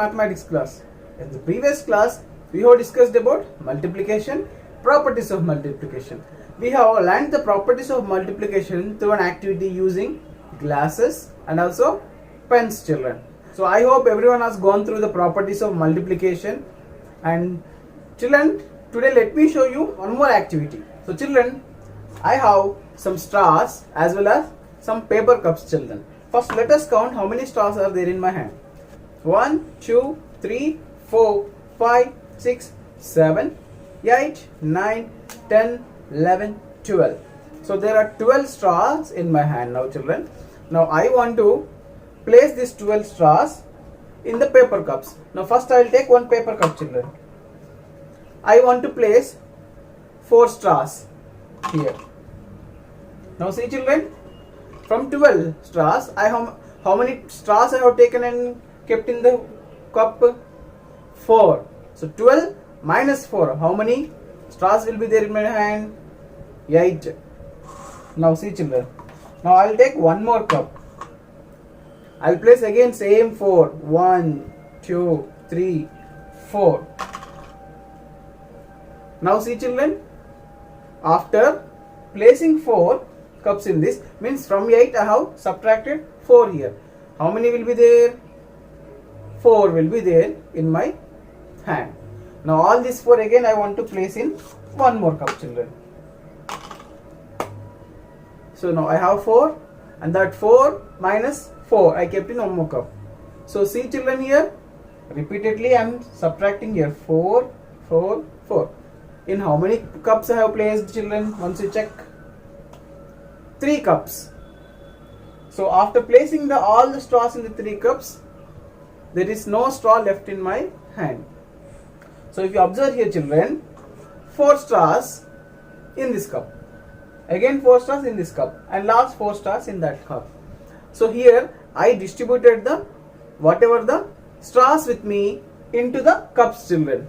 mathematics class. In the previous class, we have discussed about multiplication, properties of multiplication. We have learned the properties of multiplication through an activity using glasses and also pens, children. So I hope everyone has gone through the properties of multiplication. And children, today let me show you one more activity. So children, I have some straws as well as some paper cups, children. First, let us count how many straws are there in my hand. 1, 2, 3, 4, 5, 6, 7, 8, 9, 10, 11, 12. So there are 12 straws in my hand now, children. Now I want to place these 12 straws in the paper cups. Now first I will take one paper cup, children. I want to place 4 straws here. Now see, children, from 12 straws, how many straws I have taken and kept in the cup? 4. So 12 minus 4, how many straws will be there in my hand? 8. Now see, children, now I will take one more cup. I will place again same 4. 1, 2, 3, 4. Now see, children, after placing 4 cups in this, means from 8 I have subtracted 4 here. How many will be there? 4 will be there in my hand. Now all these 4 again I want to place in one more cup, children. So now I have 4, and that 4 minus 4 I kept in one more cup. So see, children, here repeatedly I am subtracting here 4, 4, 4. In how many cups I have placed, children? Once you check, 3 cups. So after placing all the straws in the 3 cups, there is no straw left in my hand. So if you observe here, children, 4 straws in this cup, again 4 straws in this cup, and last 4 straws in that cup. So here I distributed whatever the straws with me into the cups, children.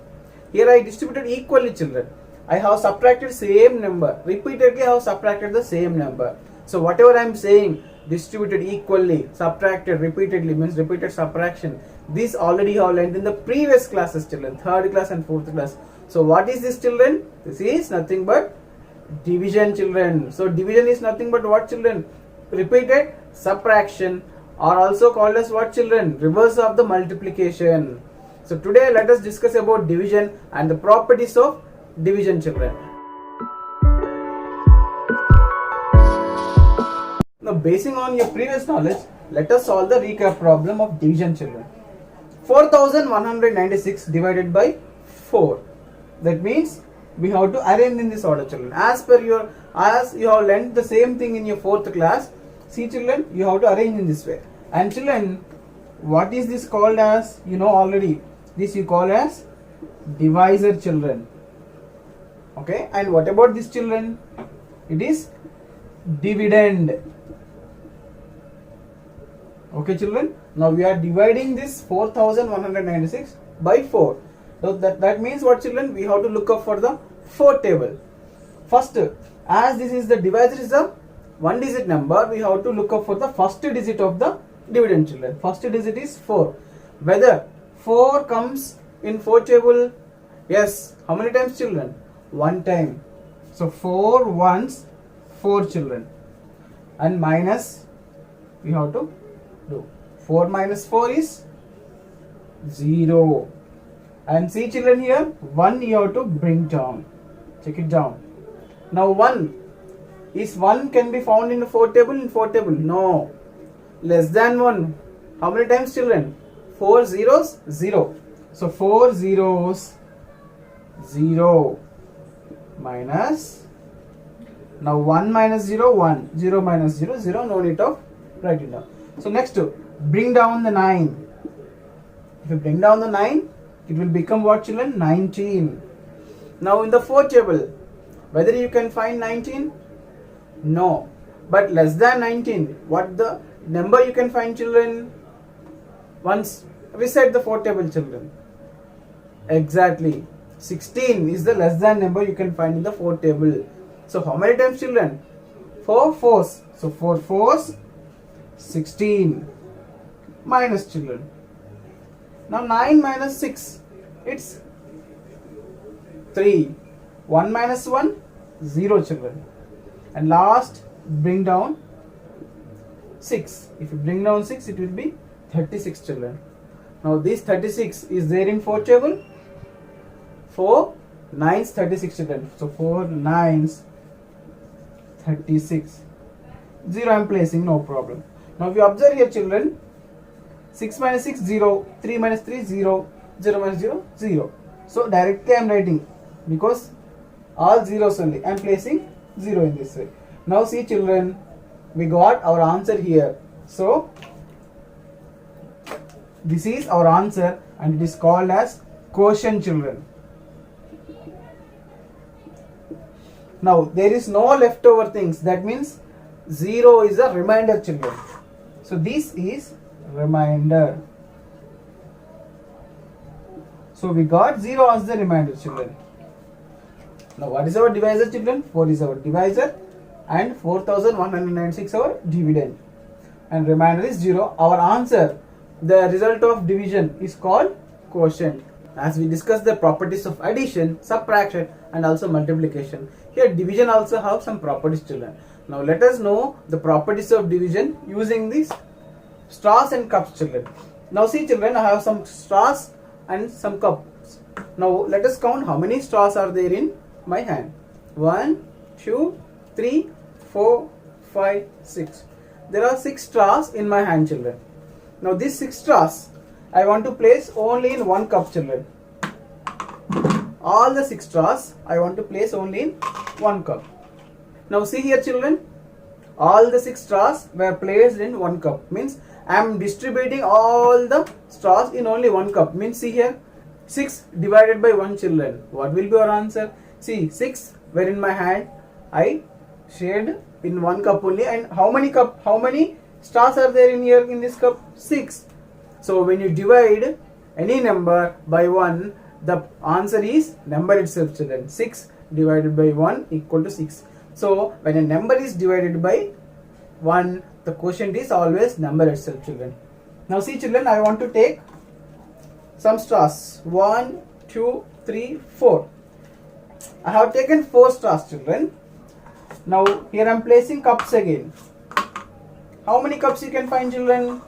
Here I distributed equally, children. I have subtracted same number. Repeatedly I have subtracted the same number. So whatever I am saying, distributed equally, subtracted repeatedly, means repeated subtraction. This already have learned in the previous classes, children, 3rd class and 4th class. So what is this, children? This is nothing but division, children. So division is nothing but what, children? Repeated subtraction, or also called as what, children? Reverse of the multiplication. So today let us discuss about division and the properties of division, children. Now, basing on your previous knowledge, let us solve the recap problem of division, children. 4196 divided by 4. That means we have to arrange in this order, children. As you have learned the same thing in your 4th class, see, children, you have to arrange in this way. And children, what is this called as? You know already. This you call as divisor, children. Okay, and what about this, children? It is dividend. Okay, children, now we are dividing this 4196 by 4. So that means what, children? We have to look up for the 4th table. First, as this is the divisor is a 1-digit number, we have to look up for the first digit of the dividend, children. First digit is 4. Whether 4 comes in 4th table? Yes. How many times, children? 1 time. So 4 ones, 4, children. And minus, we have to do. 4 minus 4 is 0. And see, children, here 1 you have to bring down. Check it down. Now 1 can be found in the 4th table? In 4th table? No. Less than 1. How many times, children? 4 zeros, 0. So 4 zeros, 0 minus, now 1 minus 0, 1. 0 minus 0, 0. No need of writing down. So next, bring down the 9. If you bring down the 9, it will become what, children? 19. Now in the 4th table, whether you can find 19? No. But less than 19, what the number you can find, children? Once recite the 4th table, children. Exactly. 16 is the less than number you can find in the 4th table. So how many times, children? 4 fours. So 4 fours, 16. Minus, children. Now 9 minus 6, it's 3. 1 minus 1, 0 children. And last, bring down 6. If you bring down 6, it will be 36 children. Now this 36 is there in 4 table. 4 9s 36 children. So 4 9s 36. 0 I am placing, no problem. Now if you observe here children, 6 minus 6, 0. 3 minus 3, 0. 0 minus 0, 0. So directly I am writing, because all zeros only. I am placing 0 in this way. Now see children, we got our answer here. So this is our answer and it is called as quotient children. Now there is no leftover things. That means 0 is a remainder children. So this is remainder. So we got 0 as the remainder children. Now what is our divisor children? 4 is our divisor and 4196 our dividend. And remainder is 0. Our answer, the result of division, is called quotient. As we discussed the properties of addition, subtraction and also multiplication. Here division also have some properties children. Now let us know the properties of division using these straws and cups children. Now see children, I have some straws and some cups. Now let us count how many straws are there in my hand. 1, 2, 3, 4, 5, 6. There are 6 straws in my hand children. Now these 6 straws I want to place only in one cup children. All the 6 straws I want to place only in one cup. Now see here children, all the 6 straws were placed in one cup. Means I am distributing all the straws in only one cup. Means see here, 6 divided by 1 children. What will be our answer? See, 6 were in my hand. I shared in one cup only. And how many straws are there in here in this cup? 6. So when you divide any number by 1, the answer is number itself children. 6 divided by 1 equal to 6. So when a number is divided by 1, the quotient is always number itself children. Now see children, I want to take some straws. 1, 2, 3, 4. I have taken 4 straws children. Now here I am placing cups again. How many cups you can find children?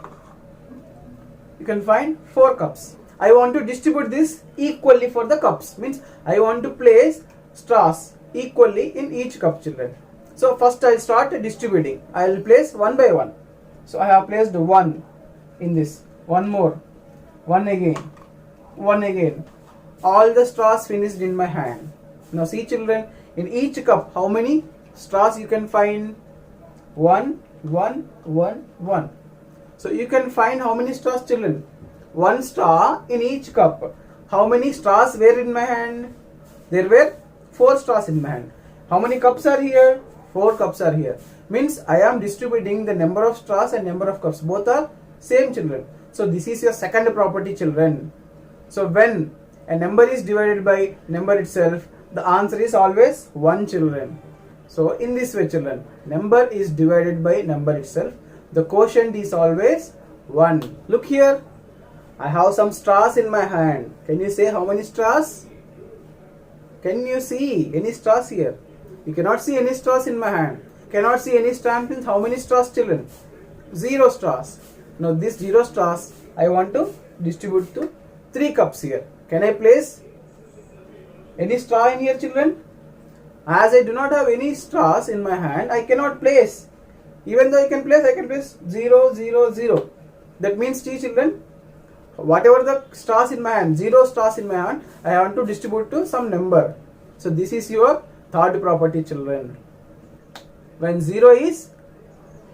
You can find 4 cups. I want to distribute this equally for the cups. Means I want to place straws equally in each cup children. So first I will start distributing. I will place one by one. So I have placed 1 in this. 1 more. 1 again. 1 again. All the straws finished in my hand. Now see children, in each cup how many straws you can find? 1, 1, 1, 1. So you can find how many straws children? 1 straw in each cup. How many straws were in my hand? There were 4 straws in my hand. How many cups are here? 4 cups are here. Means I am distributing the number of straws and number of cups. Both are same children. So this is your second property children. So when a number is divided by number itself, the answer is always 1 children. So in this way children, number is divided by number itself. The quotient is always 1. Look here, I have some straws in my hand. Can you say how many straws? Can you see any straws here? You cannot see any straws in my hand. Cannot see any straws. Means how many straws children? 0 straws. Now this 0 straws I want to distribute to 3 cups here. Can I place any straw in here children? As I do not have any straws in my hand, I cannot place. Even though I can place 0, 0, 0. That means children, whatever the straws in my hand, 0 straws in my hand, I want to distribute to some number. So this is your third property children. When 0 is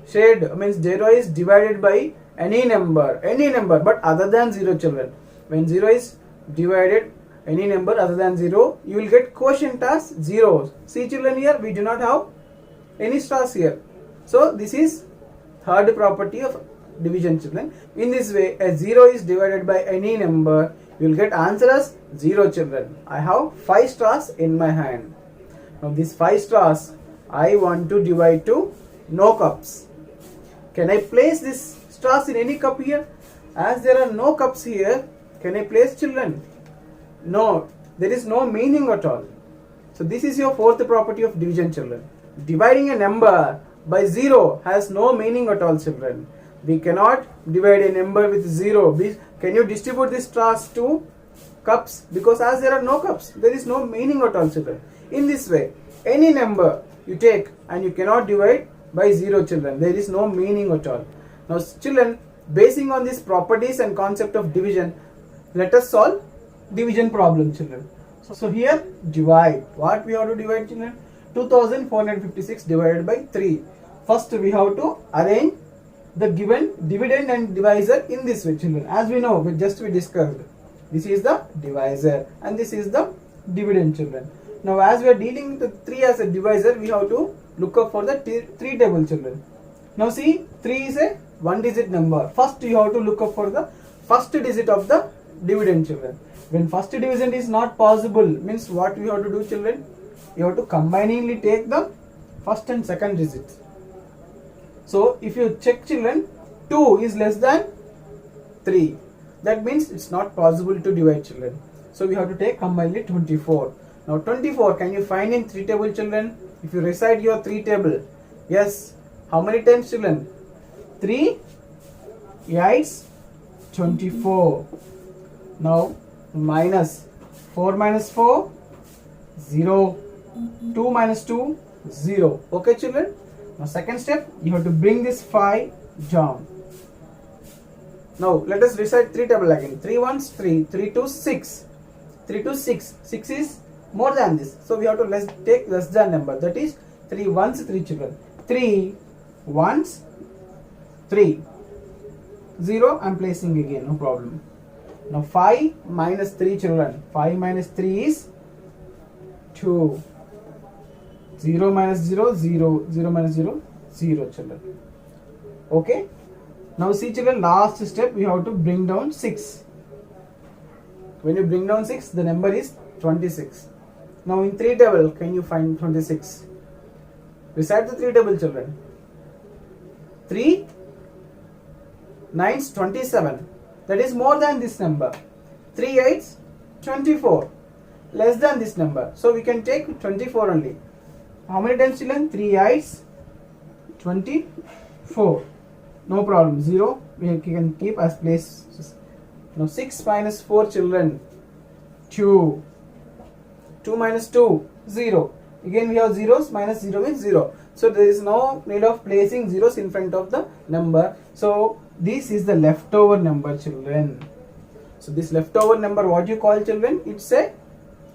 shared, means 0 is divided by any number but other than 0 children. When 0 is divided any number other than 0, you will get quotient as 0. See children, here we do not have any straws here. So this is third property of division children. In this way, a 0 is divided by any number, you will get answer as 0 children. I have 5 straws in my hand. Now these 5 straws I want to divide to no cups. Can I place these straws in any cup here? As there are no cups here, Can I place children? No, there is no meaning at all. So this is your fourth property of division, children. Dividing a number by 0 has no meaning at all, children. We cannot divide a number with 0. Can you distribute this straws to cups? Because as there are no cups, there is no meaning at all, children. In this way, any number you take and you cannot divide by 0, children. There is no meaning at all. Now, children, basing on these properties and concept of division, let us solve division problem, children. So here, divide. What we have to divide, children? 2456 divided by 3. First, we have to arrange the given dividend and divisor in this way, children. As we know, we discussed. This is the divisor and this is the dividend, children. Now, as we are dealing with the 3 as a divisor, we have to look up for the 3 table, children. Now see, 3 is a 1-digit number. First, you have to look up for the first digit of the dividend, children. When first division is not possible, means what we have to do, children? You have to combiningly take the first and second digits. So if you check, children, 2 is less than 3. That means it's not possible to divide, children. So we have to take combinedly 24. Now 24, can you find in 3 table, children? If you recite your 3 table, yes. How many times, children? 3 8 24. Now minus 4 minus 4 0, 2 minus 2 0. Okay, children. Now second step, you have to bring this 5 down. Now let us recite 3 table again. 3 ones 3, 3 2 6, 3 2 6. 6 is more than this, so we have to take less than number. That is 3 ones 3, children. 3 ones 3 0. I am placing again, no problem. Now 5 minus 3, children. 5 minus 3 is 2. 0 minus 0 0, 0 minus 0 0, children. Okay. Now see, children, last step, we have to bring down 6. When you bring down 6, the number is 26. Now in 3 table, can you find 26? Recite the 3 table, children. 3 9s 27. That is more than this number. 3 8s 24. Less than this number. So we can take 24 only. How many times, children? 3 8s 24. No problem. 0 we can keep as place. Now 6 minus 4, children. 2. 2 minus 2 0. Again we have zeros. Minus 0 means 0. So there is no need of placing zeros in front of the number. So this is the leftover number, children. So this leftover number, what you call, children? It's a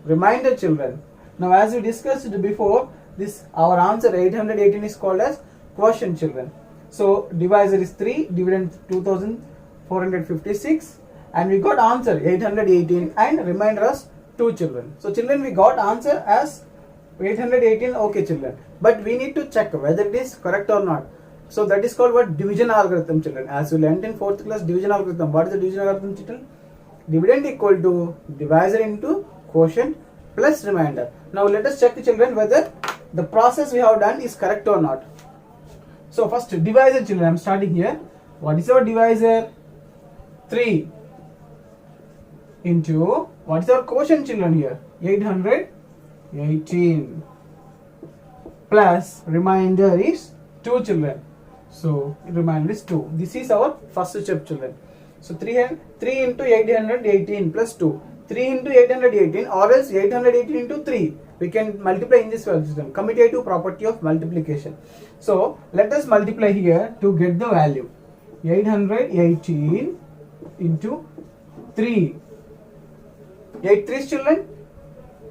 remainder, children. Now as we discussed before, this our answer 818 is called as quotient, children. So divisor is 3, dividend 2456, and we got answer 818 and remainder as 2, children. So children, we got answer as 818. Okay, children, but we need to check whether it is correct or not. So that is called what? Division algorithm, children. As we learned in 4th class, division algorithm. What is the division algorithm, children? Dividend equal to divisor into quotient plus remainder. Now let us check, children, whether the process we have done is correct or not. So first, divisor, children. I am starting here. What is our divisor? 3 into, what is our quotient, children, here? 818 plus remainder is 2, children. So remainder is 2. This is our first step, children. So 3 into 818 plus 2. 3 into 818 or else 818 into 3. We can multiply in this system. Commutative property of multiplication. So let us multiply here to get the value. 818 into 3. 8 3's, children?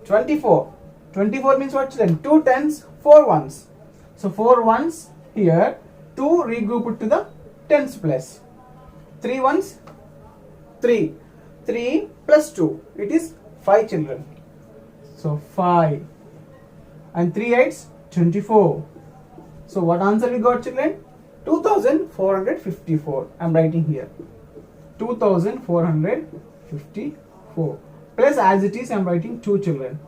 24. 24 means what, children? 2 tens, 4 ones. So 4 ones here. 2 regroup to the tens place. 3 ones 3. 3 plus 2. It is 5, children. So 5. And 3 8s 24. So what answer we got, children? 2454. I am writing here. 2454. Plus as it is, I am writing 2, children.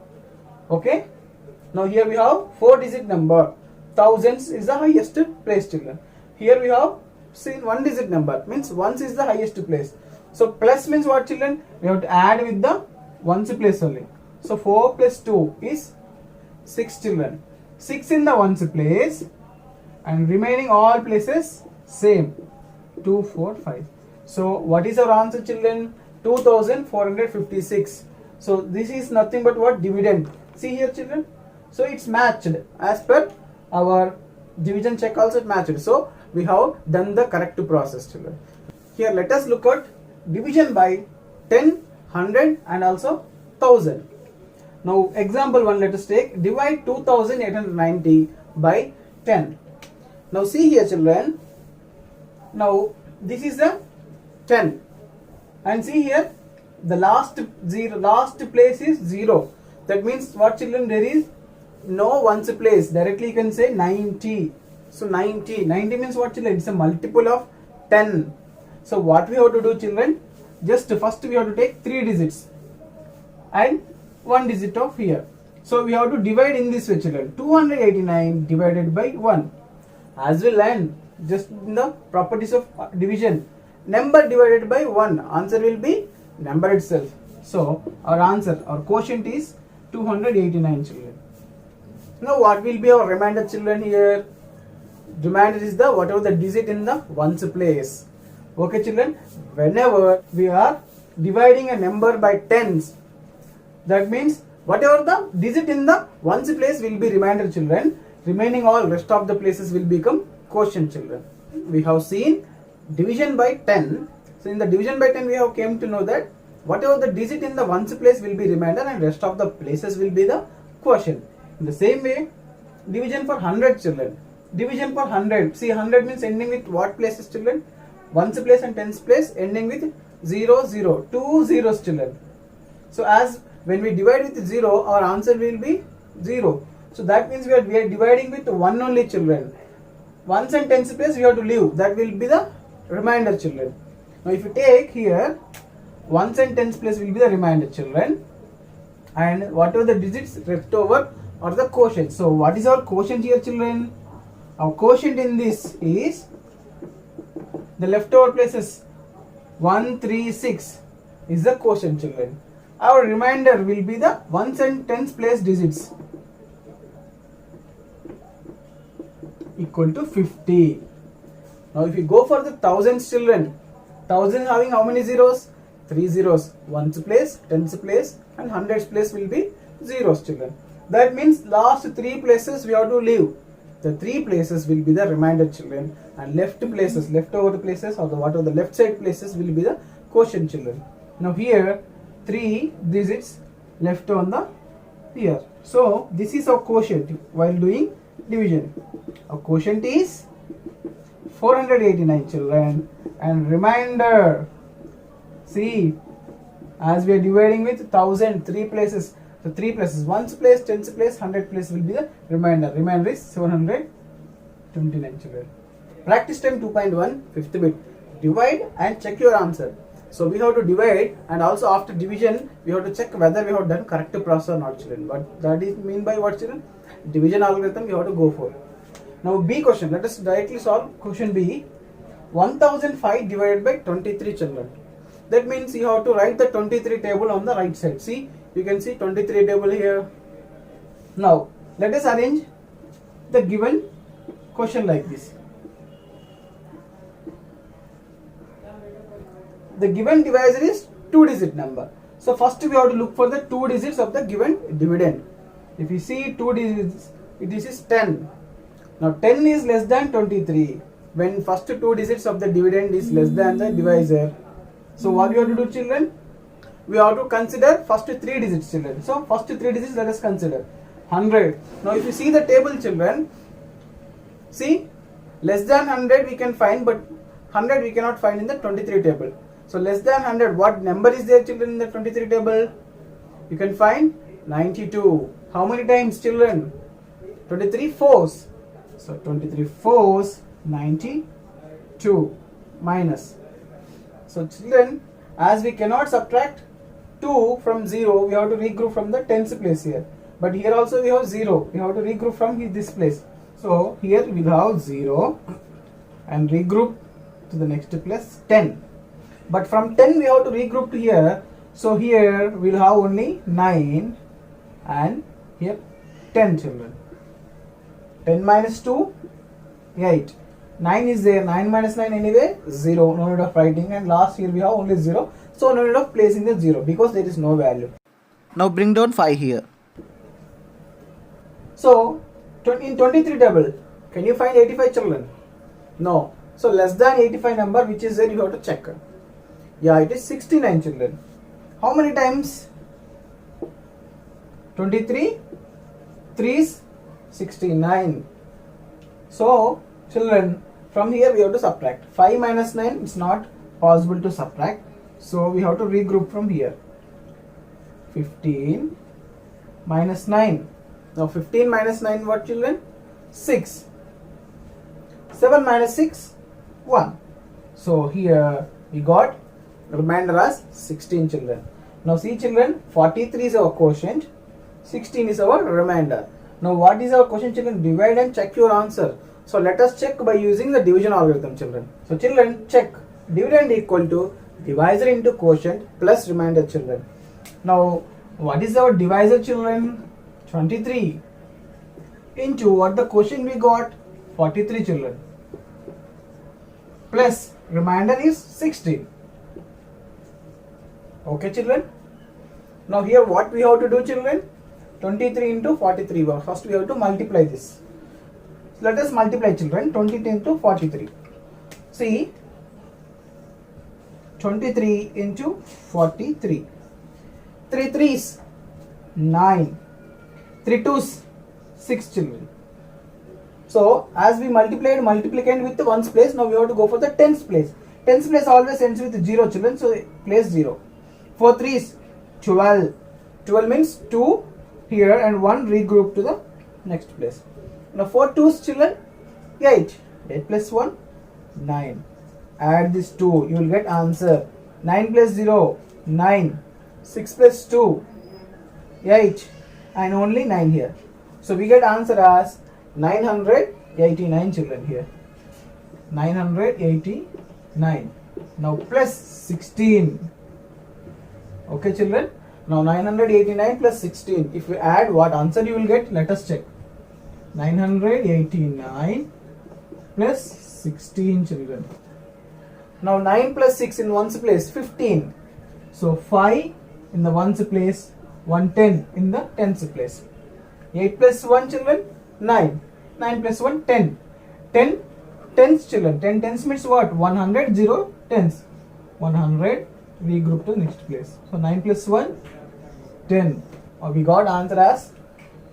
Okay. Now here we have 4-digit number. Thousands is the highest place, children. Here we have seen 1-digit number. Means ones is the highest place. So plus means what, children? We have to add with the ones place only. So 4 plus 2 is 6, children. 6 in the ones place and remaining all places same. 2, 4, 5. So what is our answer, children? 2456. So this is nothing but what? Dividend. See here, children. So it's matched as per our division check, also it matched. So we have done the correct process, children. Here let us look at division by 10, 100 and also 1000. Now example 1, let us take divide 2890 by 10. Now see here, children. Now this is the 10 and see here the last place is 0. That means what, children? There is no ones place. Directly you can say 90. So 90 means what, children? It's a multiple of 10. So what we have to do, children? Just first we have to take 3 digits and 1 digit of here. So we have to divide in this way, children. 289 divided by 1. As we learn just in the properties of division, number divided by 1, answer will be number itself. So our answer, our quotient is 289, children. Now what will be our remainder, children? Here remainder is the whatever the digit in the ones place. Okay, children, whenever we are dividing a number by tens, that means whatever the digit in the ones place will be remainder, children. Remaining all rest of the places will become quotient, children. We have seen division by 10. So in the division by 10 we have came to know that whatever the digit in the ones place will be remainder and rest of the places will be the quotient. In the same way, division for 100, children. Division for 100. See, 100 means ending with what places, children? Ones place and tens place ending with 0, 0. 2 zeros, children. So as when we divide with 0, our answer will be 0. So that means we are dividing with 1 only, children. Ones and tens place we have to leave. That will be the remainder, children. Now if you take here, ones and tens place will be the remainder, children. And whatever the digits left over or the quotient. So what is our quotient here, children? Our quotient in this is the leftover places 1, 3, 6 is the quotient, children. Our remainder will be the ones and tens place digits equal to 50. Now if you go for the thousands, children, thousand having how many zeros? 3 zeros. Ones place, tens place and hundreds place will be zeros, children. That means last 3 places we have to leave. The 3 places will be the remainder, children, and leftover places or the whatever the left side places will be the quotient, children. Now here 3 digits left on the here. So this is our quotient while doing division. Our quotient is 489, children, and remainder, see, as we are dividing with 1000, 3 places. So 3 places, ones place, tens place, 100 place will be the remainder. Remainder is 729, children. Practice time 2.1, 5th bit. Divide and check your answer. So we have to divide, and also after division we have to check whether we have done correct process or not, children. But that is mean by what, children? Division algorithm you have to go for. Now B question, let us directly solve question B. 1005 divided by 23, children. That means you have to write the 23 table on the right side. See, you can see 23 table here. Now let us arrange the given question like this. The given divisor is 2-digit number. So first we have to look for the 2 digits of the given dividend. If you see 2 digits, this is 10. Now 10 is less than 23. When first 2 digits of the dividend is less than the divisor. So what we have to do, children? We have to consider first 3 digits, children. So first 3 digits let us consider. 100. Now if you see the table, children, see, less than 100 we can find, but 100 we cannot find in the 23 table. So less than 100, what number is there, children, in the 23 table? You can find 92. How many times, children? 23 fours. So 23 fours, 92 minus. So children, as we cannot subtract 2 from 0, we have to regroup from the tens place here. But here also we have 0. We have to regroup from this place. So here we have 0 and regroup to the next place 10. But from 10 we have to regroup to here. So here we'll have only 9 and here 10 children. 10 minus 2, 8. 9 is there. 9 minus 9 anyway, 0. No need of writing. And last here we have only 0. So no need of placing the 0 because there is no value. Now bring down 5 here. So in 23 double, can you find 85 children? No. So less than 85 number which is there you have to check. Yeah, it is 69 children. How many times? 23, 3 is 69. So children, from here we have to subtract. 5 minus 9, it's not possible to subtract. So we have to regroup from here. 15 minus 9. Now 15 minus 9 what children? 6. 7 minus 6, 1. So here we got remainder as 16 children. Now see children, 43 is our quotient, 16 is our remainder. Now what is our quotient children? Divide and check your answer. So let us check by using the division algorithm children. So children, check. Dividend equal to divisor into quotient plus remainder children. Now what is our divisor children? 23 into what the quotient we got? 43 children. Plus remainder is 16. Okay children. Now here what we have to do children? 23 into 43. First we have to multiply this. So let us multiply children. 23 into 43. See, 23 into 43. 3 3s 9. 3 2s 6 children. So as we multiplied multiplicand with the ones place, now we have to go for the tens place. Tens place always ends with 0 children, so place 0. 4 3s 12. 12 means 2 here and 1 regroup to the next place. Now 4 2s children, 8. 8 plus 1, 9. Add this 2, you will get answer. 9 plus 0, 9. 6 plus 2, 8. And only 9 here. So we get answer as 989 children here. 989. Now plus 16. Okay children. Now 989 plus 16. If we add, what answer you will get? Let us check. 989 plus 16 children. Now 9 plus 6 in ones place, 15. So 5 in the ones place, 110 in the tens place. 8 plus 1 children, 9. 9 plus 1, 10. 10 tens children. 10 tens means what? 100, 0 tens. 100 regroup to next place. So 9 plus 1, 10. We got answer as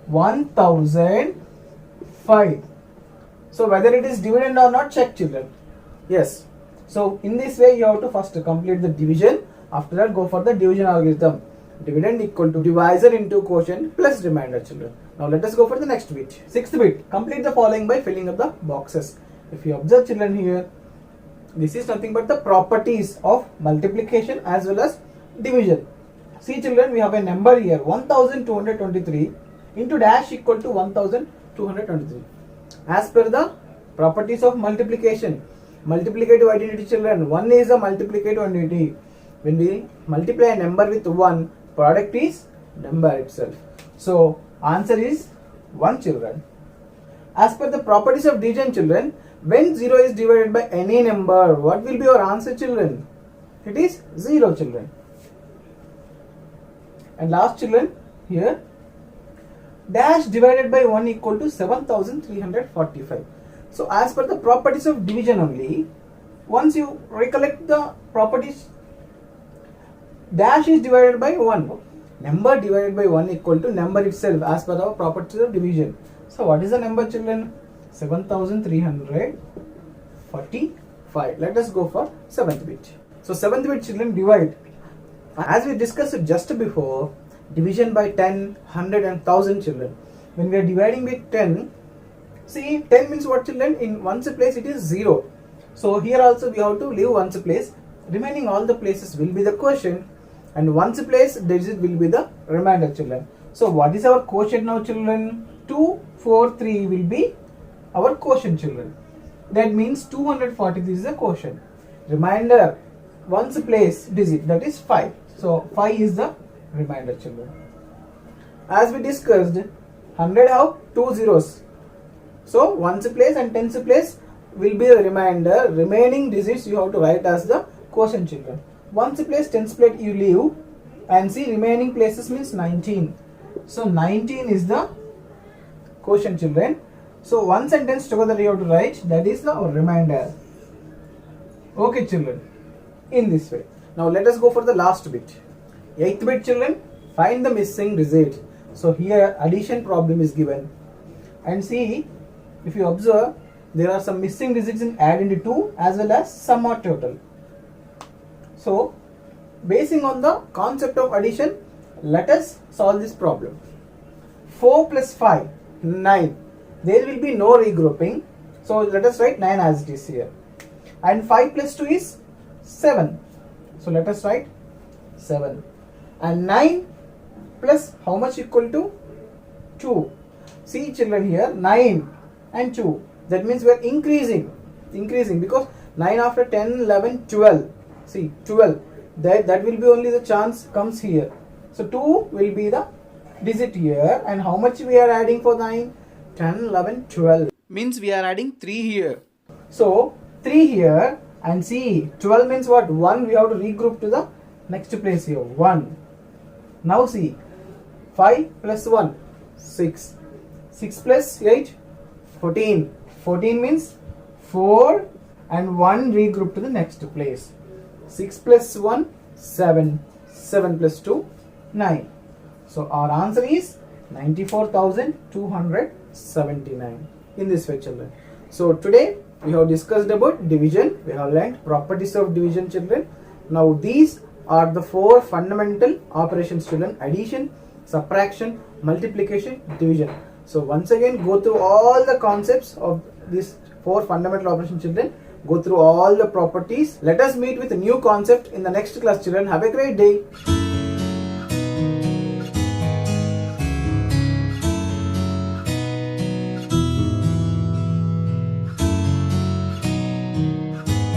1005. So whether it is dividend or not, check children. Yes. So in this way you have to first complete the division. After that go for the division algorithm. Dividend equal to divisor into quotient plus remainder children. Now let us go for the next bit. Sixth bit. Complete the following by filling up the boxes. If you observe children here, this is nothing but the properties of multiplication as well as division. See children, we have a number here 1223 into dash equal to 1223. As per the properties of multiplication, multiplicative identity children, 1 is a multiplicative identity. When we multiply a number with 1, product is number itself. So answer is 1 children. As per the properties of division children, when 0 is divided by any number, what will be your answer children? It is 0 children. And last children, here dash divided by 1 equal to 7345. So as per the properties of division only, once you recollect the properties, dash is divided by 1. Number divided by 1 equal to number itself as per the properties of division. So what is the number children? 7345. Let us go for 7th bit. So 7th bit children, divide. As we discussed just before, division by 10, 100 and 1000 children. When we are dividing with 10, see 10 means what children? In ones place it is 0. So here also we have to leave ones place. Remaining all the places will be the quotient, and ones place digit will be the remainder children. So what is our quotient now children? 243 will be our quotient children. That means 243 is the quotient. Remainder ones place digit, that is 5. So 5 is the remainder, children. As we discussed, 100 have 2 zeros. So ones place and tens place will be the remainder. Remaining digits you have to write as the quotient, children. Ones place, tens place you leave, and see remaining places means 19. So 19 is the quotient, children. So one sentence together you have to write, that is the remainder. Okay, children, in this way. Now let us go for the last bit. 8th bit, children, find the missing digit. So here addition problem is given, and see, if you observe, there are some missing digits in add into 2 as well as sum or total. So basing on the concept of addition, let us solve this problem. 4 plus 5, 9. There will be no regrouping. So let us write 9 as it is here. And 5 plus 2 is 7. So let us write 7. And 9 plus how much equal to 2? See, children, here 9 and 2. That means we are increasing because 9 after 10, 11, 12. See, 12. That will be only the chance comes here. So 2 will be the digit here. And how much we are adding for 9? 10, 11, 12. Means we are adding 3 here. So 3 here, and see, 12 means what? 1 we have to regroup to the next place here. 1. Now see, 5 plus 1, 6. 6 plus 8, 14. 14 means 4 and 1 regroup to the next place. 6 plus 1, 7. 7 plus 2, 9. So our answer is 94,279. In this way, children. So today we have discussed about division. We have learned properties of division, children. Now these are the 4 fundamental operations, children: addition, subtraction, multiplication, division. So once again, go through all the concepts of these 4 fundamental operations, children. Go through all the properties. Let us meet with a new concept in the next class, children. Have a great day.